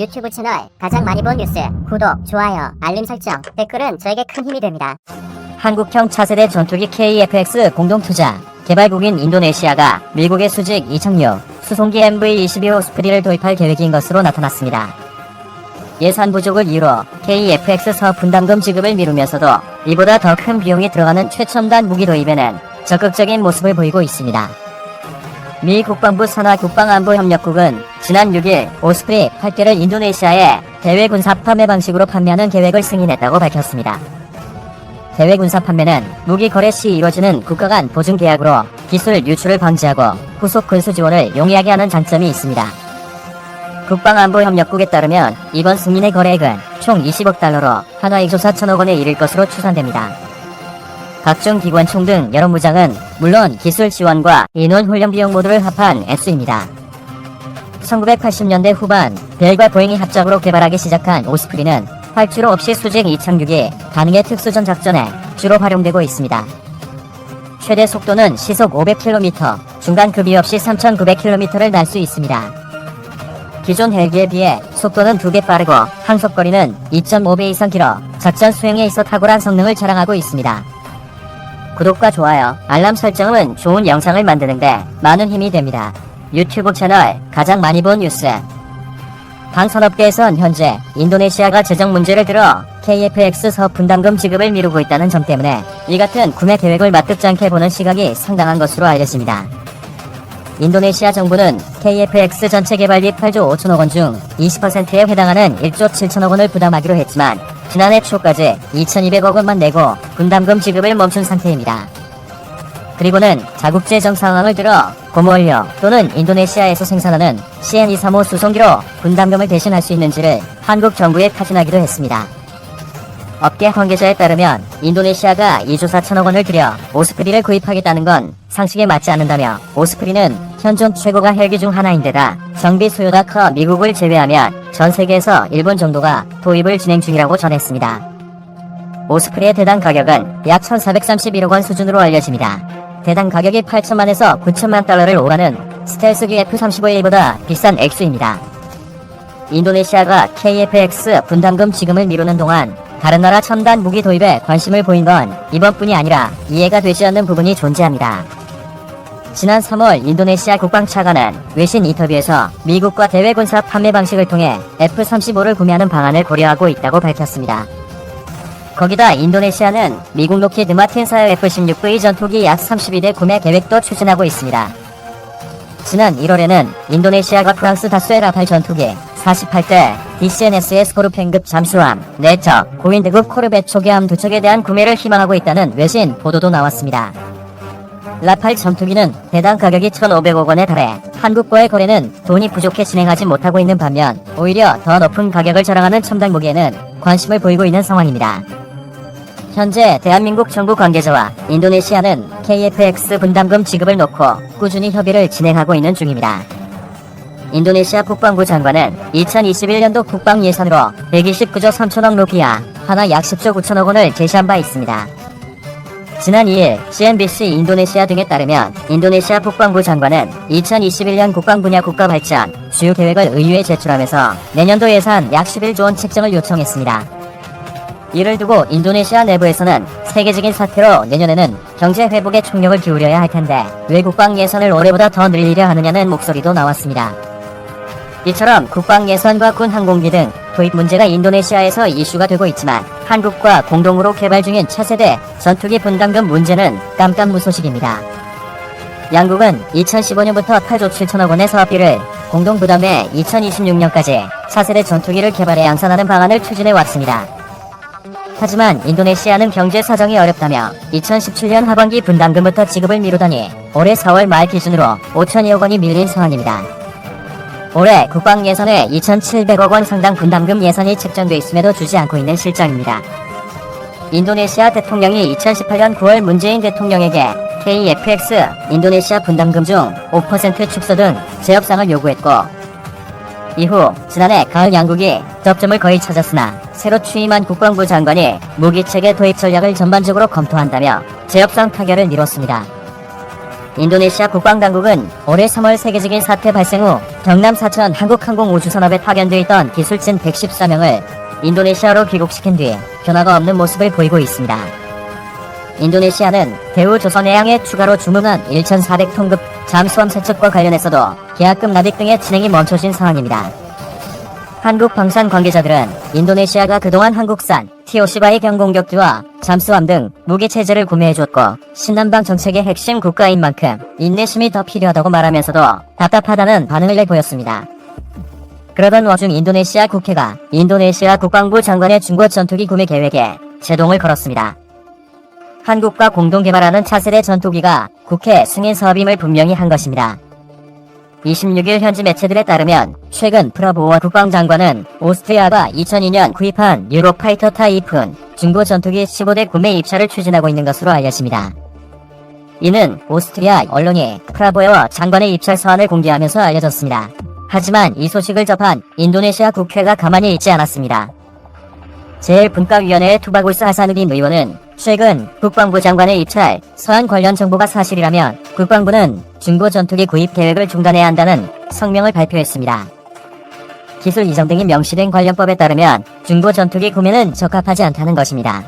유튜브 채널 가장 많이 본 뉴스 구독, 좋아요, 알림 설정, 댓글은 저에게 큰 힘이 됩니다. 한국형 차세대 전투기 KF-X 공동투자 개발국인 인도네시아가 미국의 수직 이착륙 수송기 MV-22 오스프리를 도입할 계획인 것으로 나타났습니다. 예산 부족을 이유로 KF-X 사업 분담금 지급을 미루면서도 이보다 더 큰 비용이 들어가는 최첨단 무기 도입에는 적극적인 모습을 보이고 있습니다. 미 국방부 산하 국방안보협력국은 지난 6일 오스프리 8개를 인도네시아에 대외 군사 판매 방식으로 판매하는 계획을 승인했다고 밝혔습니다. 대외 군사 판매는 무기 거래 시 이루어지는 국가 간 보증 계약으로 기술 유출을 방지하고 후속 군수 지원을 용이하게 하는 장점이 있습니다. 국방안보협력국에 따르면 이번 승인의 거래액은 총 20억 달러로 한화 2조 4천억 원에 이를 것으로 추산됩니다. 각종 기관총 등 여러 무장은 물론 기술 지원과 인원 훈련 비용 모두를 합한 액수입니다. 1980년대 후반 벨과 보잉이 합작으로 개발하기 시작한 오스프리는 활주로 없이 수직 이착륙이 가능의 특수전 작전에 주로 활용되고 있습니다. 최대 속도는 시속 500km, 중간 급이 없이 3,900km를 날 수 있습니다. 기존 헬기에 비해 속도는 2배 빠르고 항속거리는 2.5배 이상 길어 작전 수행에 있어 탁월한 성능을 자랑하고 있습니다. 구독과 좋아요, 알람 설정은 좋은 영상을 만드는데 많은 힘이 됩니다. 유튜브 채널 가장 많이 본 뉴스. 방산업계에선 현재 인도네시아가 재정 문제를 들어 KF-X 사업 분담금 지급을 미루고 있다는 점 때문에 이 같은 구매 계획을 마뜩지 않게 보는 시각이 상당한 것으로 알려집니다. 인도네시아 정부는 KF-X 전체 개발비 8조 5천억 원 중 20%에 해당하는 1조 7천억 원을 부담하기로 했지만 지난해 초까지 2,200억 원만 내고 분담금 지급을 멈춘 상태입니다. 그리고는 자국 재정 상황을 들어 고무원료 또는 인도네시아에서 생산하는 CN235 수송기로 분담금을 대신할 수 있는지를 한국 정부에 타진하기도 했습니다. 업계 관계자에 따르면 인도네시아가 2조 4천억 원을 들여 오스프리를 구입하겠다는 건 상식에 맞지 않는다며 오스프리는 현존 최고가 헬기 중 하나인데다 정비 수요가 커 미국을 제외하면 전 세계에서 일본 정도가 도입을 진행 중이라고 전했습니다. 오스프리의 대당 가격은 약 1,431억 원 수준으로 알려집니다. 대당 가격이 8천만에서 9천만 달러를 오가는 스텔스기 F-35A보다 비싼 액수입니다. 인도네시아가 KF-X 분담금 지급을 미루는 동안 다른 나라 첨단 무기 도입에 관심을 보인 건 이번뿐이 아니라 이해가 되지 않는 부분이 존재합니다. 지난 3월 인도네시아 국방차관은 외신 인터뷰에서 미국과 대외 군사 판매 방식을 통해 F-35를 구매하는 방안을 고려하고 있다고 밝혔습니다. 거기다 인도네시아는 미국 로키드 마틴사의 F-16V 전투기 약 32대 구매 계획도 추진하고 있습니다. 지난 1월에는 인도네시아가 프랑스 다수의 라팔 전투기 48대 DCNS의 스코르펜급 잠수함, 4척, 고윈드급 코르벳 초계함 2척에 대한 구매를 희망하고 있다는 외신 보도도 나왔습니다. 라팔 전투기는 대당 가격이 1,500억 원에 달해 한국과의 거래는 돈이 부족해 진행하지 못하고 있는 반면 오히려 더 높은 가격을 자랑하는 첨단 무기에는 관심을 보이고 있는 상황입니다. 현재 대한민국 정부 관계자와 인도네시아는 KF-X 분담금 지급을 놓고 꾸준히 협의를 진행하고 있는 중입니다. 인도네시아 국방부 장관은 2021년도 국방 예산으로 129조 3천억 루피아, 하나 약 10조 9천억 원을 제시한 바 있습니다. 지난 2일 CNBC 인도네시아 등에 따르면 인도네시아 국방부 장관은 2021년 국방 분야 국가 발전 주요 계획을 의회에 제출하면서 내년도 예산 약 11조 원 책정을 요청했습니다. 이를 두고 인도네시아 내부에서는 세계적인 사태로 내년에는 경제 회복에 총력을 기울여야 할 텐데 왜 국방 예산을 올해보다 더 늘리려 하느냐는 목소리도 나왔습니다. 이처럼 국방 예산과 군 항공기 등 도입 문제가 인도네시아에서 이슈가 되고 있지만 한국과 공동으로 개발 중인 차세대 전투기 분담금 문제는 깜깜무소식입니다. 양국은 2015년부터 8조 7천억 원의 사업비를 공동 부담해 2026년까지 차세대 전투기를 개발해 양산하는 방안을 추진해 왔습니다. 하지만 인도네시아는 경제 사정이 어렵다며 2017년 하반기 분담금부터 지급을 미루다니 올해 4월 말 기준으로 5천여억 원이 밀린 상황입니다. 올해 국방 예산에 2,700억 원 상당 분담금 예산이 책정돼 있음에도 주지 않고 있는 실정입니다. 인도네시아 대통령이 2018년 9월 문재인 대통령에게 KF-X 인도네시아 분담금 중 5% 축소 등 재협상을 요구했고 이후 지난해 가을 양국이 접점을 거의 찾았으나 새로 취임한 국방부 장관이 무기체계 도입 전략을 전반적으로 검토한다며 재협상 타결을 미뤘습니다. 인도네시아 국방당국은 올해 3월 세계적인 사태 발생 후 경남 사천 한국항공우주산업에 파견돼 있던 기술진 114명을 인도네시아로 귀국시킨 뒤 변화가 없는 모습을 보이고 있습니다. 인도네시아는 대우조선해양에 추가로 주문한 1,400톤급 잠수함 세척과 관련해서도 계약금 납입 등의 진행이 멈춰진 상황입니다. 한국 방산 관계자들은 인도네시아가 그동안 한국산 TOC바의 경공격기와 잠수함 등 무기체제를 구매해줬고 신남방 정책의 핵심 국가인 만큼 인내심이 더 필요하다고 말하면서도 답답하다는 반응을 내보였습니다. 그러던 와중 인도네시아 국회가 인도네시아 국방부 장관의 중고 전투기 구매 계획에 제동을 걸었습니다. 한국과 공동 개발하는 차세대 전투기가 국회 승인 사업임을 분명히 한 것입니다. 26일 현지 매체들에 따르면 최근 프라보워 국방장관은 오스트리아가 2002년 구입한 유로파이터 타입은 중고 전투기 15대 구매 입찰을 추진하고 있는 것으로 알려집니다. 이는 오스트리아 언론이 프라보워 장관의 입찰 사안을 공개하면서 알려졌습니다. 하지만 이 소식을 접한 인도네시아 국회가 가만히 있지 않았습니다. 제1분과위원회의 투바굴스 하사누딘 의원은 최근 국방부 장관의 입찰 서한 관련 정보가 사실이라면 국방부는 중고 전투기 구입 계획을 중단해야 한다는 성명을 발표했습니다. 기술 이전 등이 명시된 관련법에 따르면 중고 전투기 구매는 적합하지 않다는 것입니다.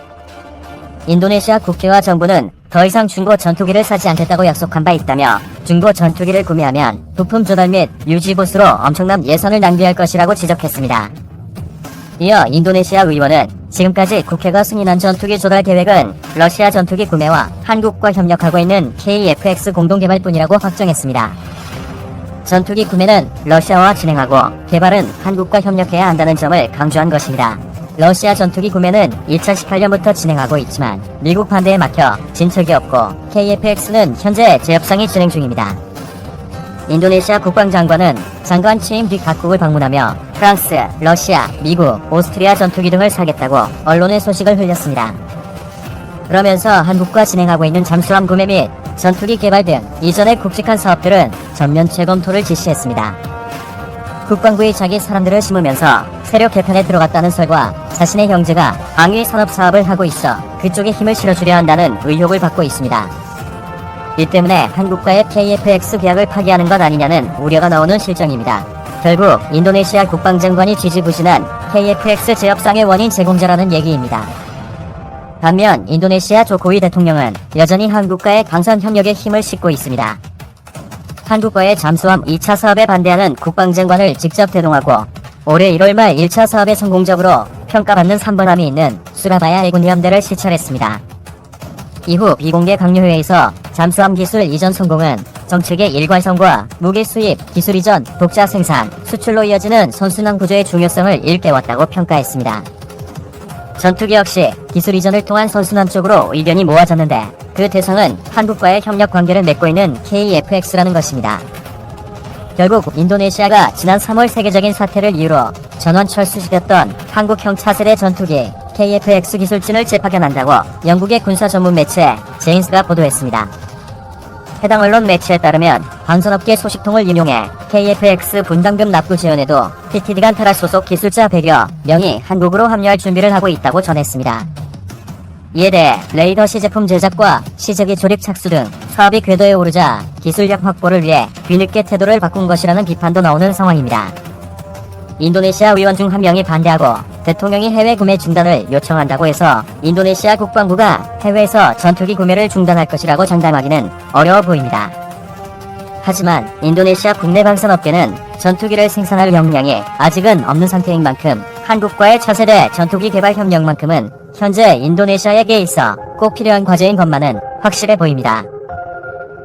인도네시아 국회와 정부는 더 이상 중고 전투기를 사지 않겠다고 약속한 바 있다며 중고 전투기를 구매하면 부품 조달 및 유지 보수로 엄청난 예산을 낭비할 것이라고 지적했습니다. 이어 인도네시아 의원은 지금까지 국회가 승인한 전투기 조달 계획은 러시아 전투기 구매와 한국과 협력하고 있는 KFX 공동개발뿐이라고 확정했습니다. 전투기 구매는 러시아와 진행하고 개발은 한국과 협력해야 한다는 점을 강조한 것입니다. 러시아 전투기 구매는 2018년부터 진행하고 있지만 미국 반대에 막혀 진척이 없고 KFX는 현재 재협상이 진행 중입니다. 인도네시아 국방장관은 장관 취임 뒤 각국을 방문하며 프랑스, 러시아, 미국, 오스트리아 전투기 등을 사겠다고 언론에 소식을 흘렸습니다. 그러면서 한국과 진행하고 있는 잠수함 구매 및 전투기 개발 등 이전의 굵직한 사업들은 전면 재검토를 지시했습니다. 국방부의 자기 사람들을 심으면서 세력 개편에 들어갔다는 설과 자신의 형제가 방위 산업 사업을 하고 있어 그쪽에 힘을 실어주려 한다는 의혹을 받고 있습니다. 이 때문에 한국과의 KFX 계약을 파기하는 것 아니냐는 우려가 나오는 실정입니다. 결국 인도네시아 국방장관이 지지부진한 KFX 재협상의 원인 제공자라는 얘기입니다. 반면 인도네시아 조코위 대통령은 여전히 한국과의 강선 협력에 힘을 싣고 있습니다. 한국과의 잠수함 2차 사업에 반대하는 국방장관을 직접 대동하고 올해 1월 말 1차 사업에 성공적으로 평가받는 3번함이 있는 수라바야 해군 함대를 시찰했습니다. 이후 비공개 강요회에서 잠수함 기술 이전 성공은 정책의 일관성과 무기 수입, 기술 이전, 독자 생산, 수출로 이어지는 선순환 구조의 중요성을 일깨웠다고 평가했습니다. 전투기 역시 기술 이전을 통한 선순환 쪽으로 의견이 모아졌는데 그 대상은 한국과의 협력 관계를 맺고 있는 KFX라는 것입니다. 결국 인도네시아가 지난 3월 세계적인 사태를 이유로 전원 철수시켰던 한국형 차세대 전투기 KFX 기술진을 재파견한다고 영국의 군사 전문 매체 제인스가 보도했습니다. 해당 언론 매체에 따르면 방산업계 소식통을 인용해 KFX 분담금 납부 지원에도 PTD 간타라 소속 기술자 100여 명이 한국으로 합류할 준비를 하고 있다고 전했습니다. 이에 대해 레이더 시제품 제작과 시제기 조립 착수 등 사업이 궤도에 오르자 기술력 확보를 위해 뒤늦게 태도를 바꾼 것이라는 비판도 나오는 상황입니다. 인도네시아 의원 중 한 명이 반대하고 대통령이 해외 구매 중단을 요청한다고 해서 인도네시아 국방부가 해외에서 전투기 구매를 중단할 것이라고 장담하기는 어려워 보입니다. 하지만 인도네시아 국내 방산업계는 전투기를 생산할 역량이 아직은 없는 상태인 만큼 한국과의 차세대 전투기 개발 협력만큼은 현재 인도네시아에게 있어 꼭 필요한 과제인 것만은 확실해 보입니다.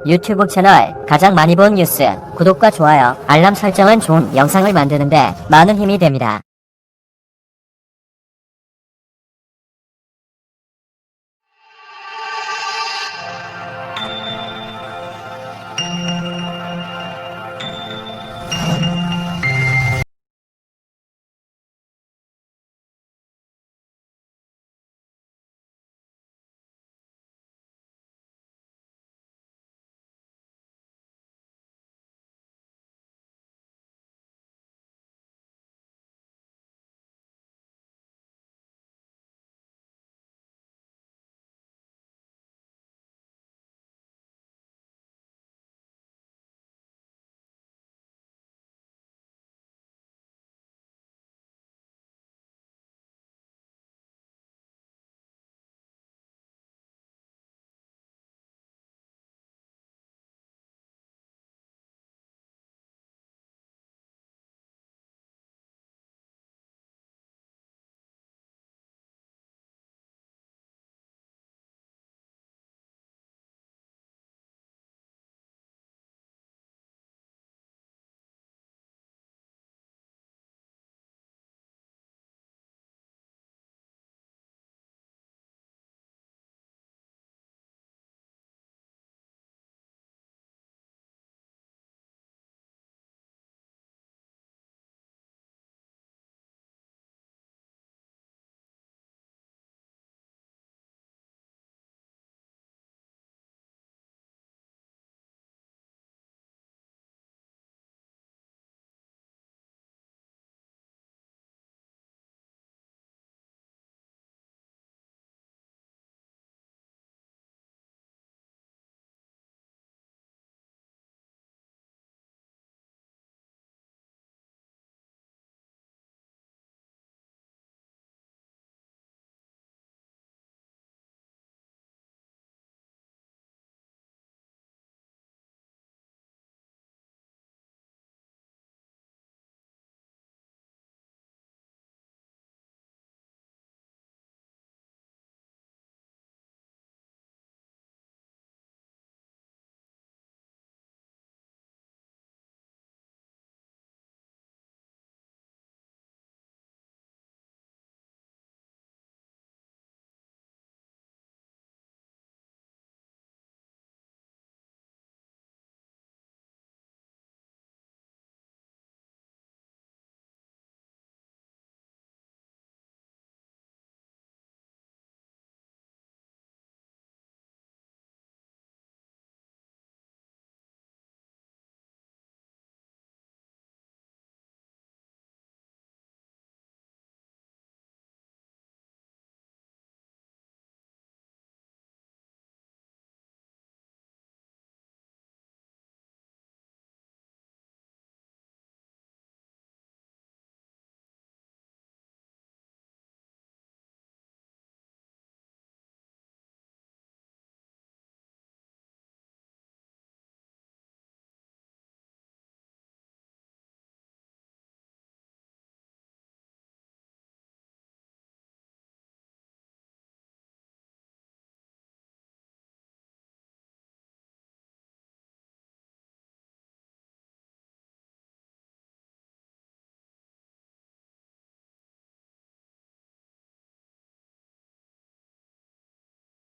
유튜브 채널 가장 많이 본 뉴스 구독과 좋아요, 알람 설정은 좋은 영상을 만드는데 많은 힘이 됩니다.